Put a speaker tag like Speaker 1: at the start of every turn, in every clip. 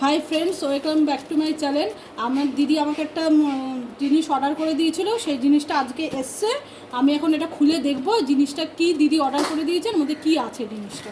Speaker 1: Hi friends, welcome back to my channel. আমার দিদি আমাকে একটা জিনিস অর্ডার করে দিয়েছিল, সেই জিনিসটা আজকে এসছে। আমি এখন এটা খুলে দেখবো জিনিসটা কি দিদি অর্ডার করে দিয়েছেন, মধ্যে কি আছে জিনিসটা।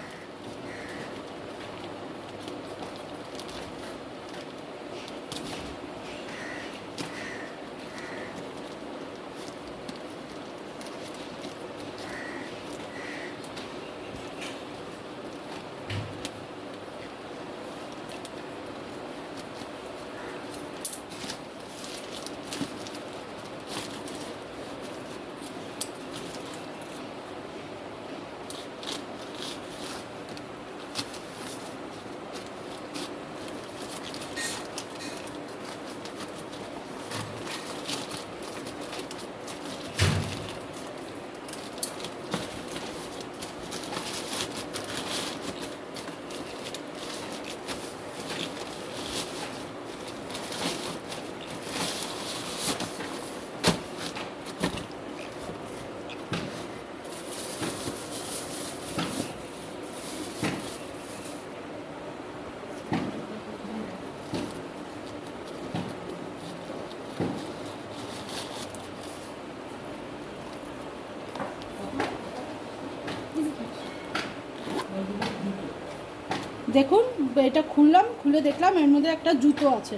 Speaker 1: দেখুন, এটা খুললাম, খুলে দেখলাম এর মধ্যে একটা জুতো আছে।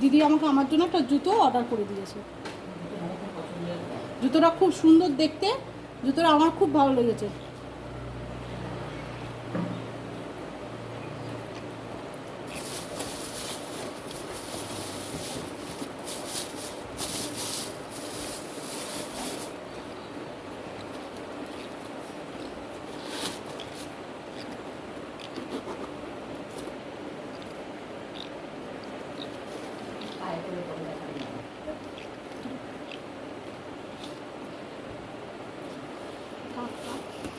Speaker 1: দিদি আমাকে আমার জন্য একটা জুতো অর্ডার করে দিয়েছে। জুতোটা খুব সুন্দর দেখতে, জুতোটা আমার খুব ভালো লেগেছে।